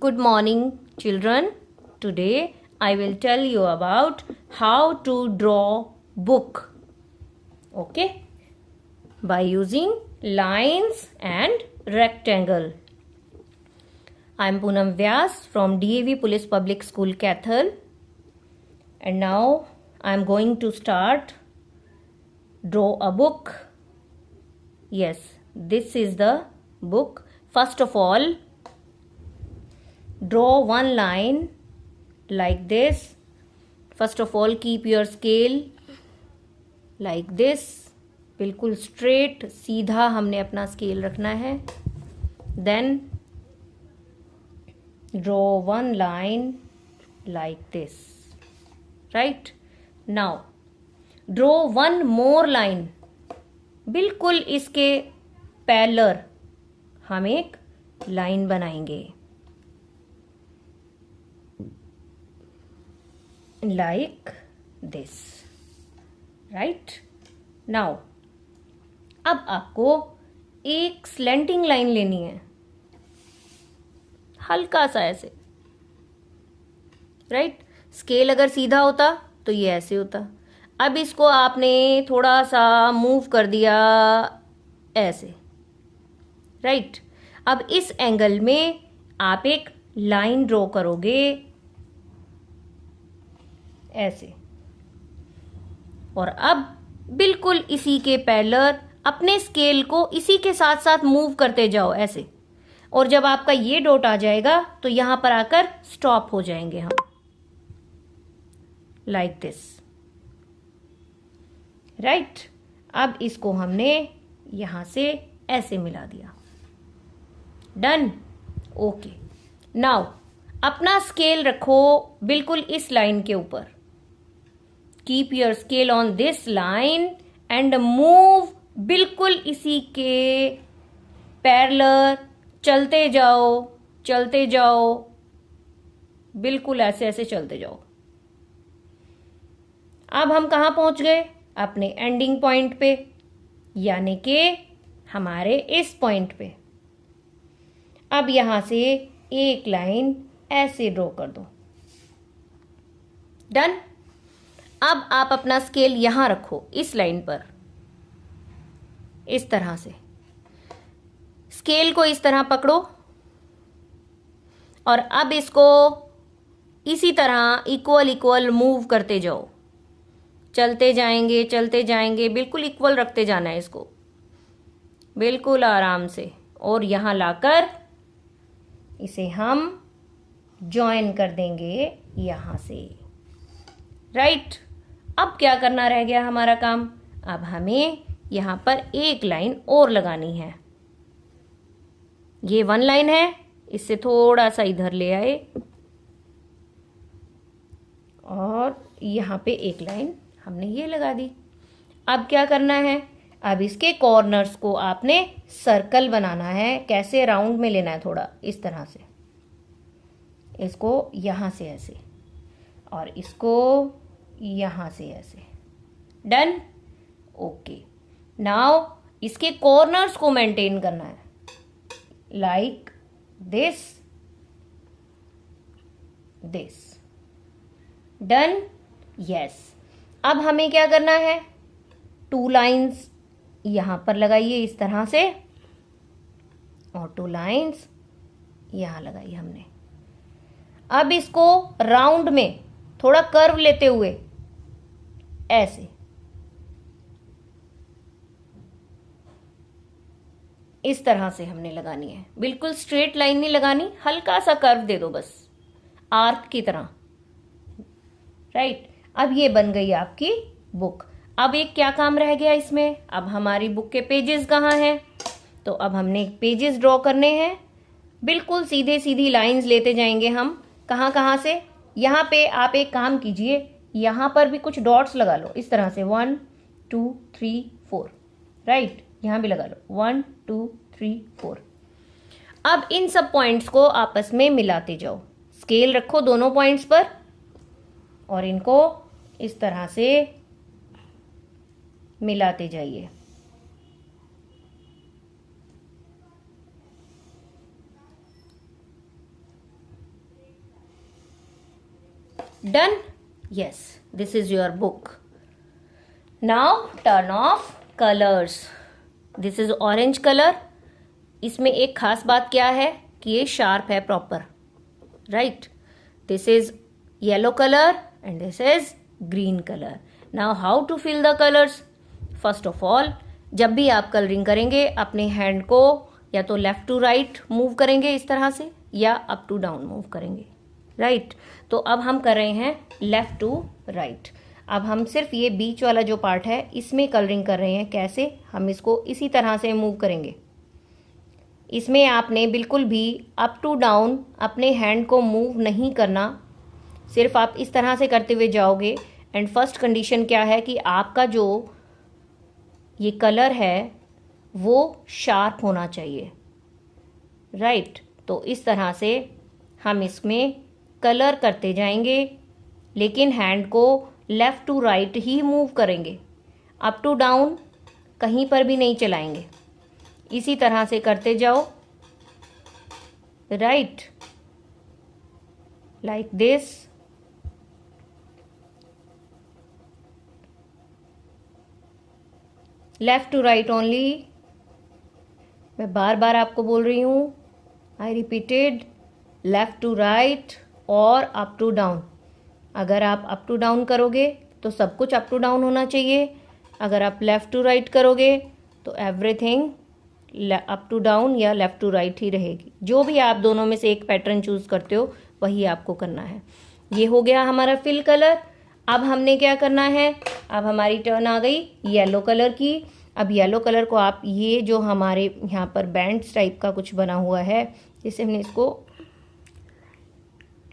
Good morning, children. Today I will tell you about how to draw book. Okay? By using lines and rectangle. I am Poonam Vyas from DAV Police Public School, Cathal. And now I am going to start draw a book. Yes, this is the book. First of all, draw one line like this. First of all, keep your scale like this. बिल्कुल straight सीधा हमने अपना scale रखना है. Then draw one line like this. Right? Now draw one more line. बिल्कुल इसके parallel हम एक लाइन बनाएंगे like this. Right? Now अब आपको एक स्लैंटिंग लाइन लेनी है, हल्का सा ऐसे. राइट? स्केल अगर सीधा होता तो ये ऐसे होता. अब इसको आपने थोड़ा सा मूव कर दिया ऐसे. राइट? अब इस एंगल में आप एक लाइन ड्रॉ करोगे ऐसे. और अब बिल्कुल इसी के पैरेलल अपने स्केल को इसी के साथ साथ मूव करते जाओ ऐसे. और जब आपका ये डॉट आ जाएगा तो यहां पर आकर स्टॉप हो जाएंगे हम लाइक दिस. राइट? अब इसको हमने यहां से ऐसे मिला दिया. डन. ओके. नाउ अपना स्केल रखो बिल्कुल इस लाइन के ऊपर. Keep your scale on this line and move बिल्कुल इसी के पैरेलल. चलते जाओ चलते जाओ, बिल्कुल ऐसे ऐसे चलते जाओ. अब हम कहां पहुंच गए? अपने एंडिंग पॉइंट पे, यानी कि हमारे इस पॉइंट पे. अब यहां से एक लाइन ऐसे ड्रॉ कर दो. डन. अब आप अपना स्केल यहां रखो इस लाइन पर, इस तरह से. स्केल को इस तरह पकड़ो और अब इसको इसी तरह इक्वल इक्वल मूव करते जाओ. चलते जाएंगे, बिल्कुल इक्वल रखते जाना है इसको, बिल्कुल आराम से. और यहां लाकर इसे हम जॉइन कर देंगे यहां से. राइट? अब क्या करना रह गया हमारा काम? अब हमें यहां पर एक लाइन और लगानी है. ये वन लाइन है, इससे थोड़ा सा इधर ले आए और यहां पे एक लाइन हमने ये लगा दी. अब क्या करना है? अब इसके कॉर्नर्स को आपने सर्कल बनाना है. कैसे? राउंड में लेना है थोड़ा, इस तरह से. इसको यहां से ऐसे और इसको यहां से ऐसे. डन. ओके. नाउ इसके कॉर्नर्स को मेंटेन करना है लाइक दिस. डन. यस. अब हमें क्या करना है? टू लाइंस यहां पर लगाइए इस तरह से और टू लाइंस यहां लगाई हमने. अब इसको राउंड में थोड़ा कर्व लेते हुए ऐसे इस तरह से हमने लगानी है. बिल्कुल स्ट्रेट लाइन नहीं लगानी, हल्का सा कर्व दे दो बस, आर्क की तरह. राइट? अब ये बन गई आपकी बुक. अब एक क्या काम रह गया इसमें? अब हमारी बुक के पेजेस कहाँ हैं? तो अब हमने पेजेस ड्रॉ करने हैं. बिल्कुल सीधे सीधी लाइंस लेते जाएंगे हम. कहाँ कहाँ से? यहाँ पे आप एक काम कीजिए, यहाँ पर भी कुछ डॉट्स लगा लो इस तरह से. 1 2 3 4. राइट? यहां भी लगा लो 1 2 3 4. अब इन सब पॉइंट्स को आपस में मिलाते जाओ. स्केल रखो दोनों पॉइंट्स पर और इनको इस तरह से मिलाते जाइए. Done? Yes, this is your book. Now turn off colors. This is orange color. इसमें एक खास बात क्या है कि ये शार्प है proper, right. This is yellow colour and this is green colour. Now how to fill the colours. First of all, जब भी आप कलरिंग करेंगे अपने हैंड को या तो लेफ्ट टू राइट मूव करेंगे इस तरह से, या अप टू डाउन मूव करेंगे, राइट. तो अब हम कर रहे हैं लेफ्ट टू राइट. अब हम सिर्फ ये बीच वाला जो पार्ट है इसमें कलरिंग कर रहे हैं. कैसे? हम इसको इसी तरह से मूव करेंगे. इसमें आपने बिल्कुल भी अप टू डाउन अपने हैंड को मूव नहीं करना, सिर्फ आप इस तरह से करते हुए जाओगे. एंड फर्स्ट कंडीशन क्या है कि आपका जो ये कलर है वो शार्प होना चाहिए, राइट. तो इस तरह से हम इसमें कलर करते जाएंगे, लेकिन हैंड को लेफ्ट टू राइट ही मूव करेंगे. अप टू डाउन कहीं पर भी नहीं चलाएंगे. इसी तरह से करते जाओ, right, like this. Left to right only. मैं बार बार आपको बोल रही हूं, I repeated, left to right और अप टू डाउन. अगर आप अप टू डाउन करोगे तो सब कुछ अप टू डाउन होना चाहिए. अगर आप लेफ्ट टू राइट करोगे तो एवरीथिंग अप टू डाउन या लेफ्ट टू राइट ही रहेगी. जो भी आप दोनों में से एक पैटर्न चूज करते हो वही आपको करना है. ये हो गया हमारा फिल कलर. अब हमने क्या करना है, अब हमारी टर्न आ गई येलो कलर की. अब येलो कलर को आप ये जो हमारे यहाँ पर बैंड्स टाइप का कुछ बना हुआ है, जैसे हमने इसको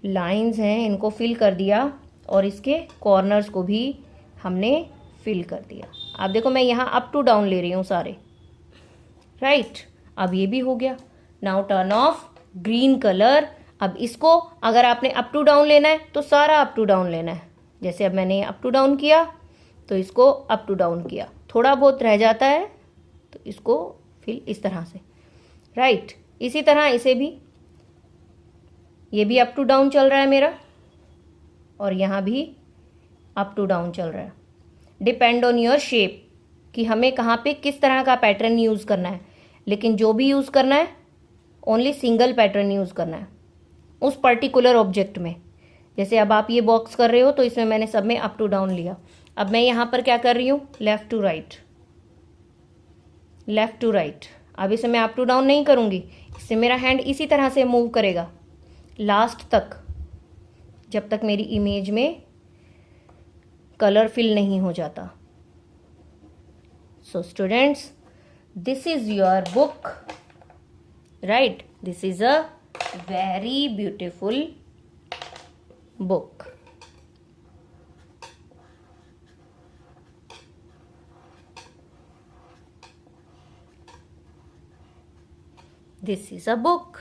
लाइंस हैं इनको फिल कर दिया और इसके कॉर्नर्स को भी हमने फिल कर दिया. आप देखो मैं यहाँ अप टू डाउन ले रही हूँ सारे, राइट. अब ये भी हो गया. Now turn off green colour. अब इसको अगर आपने अप टू डाउन लेना है तो सारा अप टू डाउन लेना है. जैसे अब मैंने अप टू डाउन किया तो इसको अप टू डाउन किया, थोड़ा बहुत रह जाता है तो इसको फिर इस तरह से, राइट. इसी तरह इसे भी, ये भी अप टू डाउन चल रहा है मेरा और यहाँ भी अप टू डाउन चल रहा है. डिपेंड ऑन योर शेप कि हमें कहाँ पे किस तरह का पैटर्न यूज़ करना है. लेकिन जो भी यूज़ करना है ओनली सिंगल पैटर्न यूज़ करना है उस पर्टिकुलर ऑब्जेक्ट में. जैसे अब आप ये बॉक्स कर रहे हो तो इसमें मैंने सब में अप टू डाउन लिया. अब मैं यहाँ पर क्या कर रही हूँ, left to right, left to right. अब इसे मैं अप टू डाउन नहीं करूँगी, इससे मेरा हैंड इसी तरह से मूव करेगा लास्ट तक, जब तक मेरी इमेज में कलर फिल नहीं हो जाता. So students, this is your book, right? This is a very beautiful book. This is a book.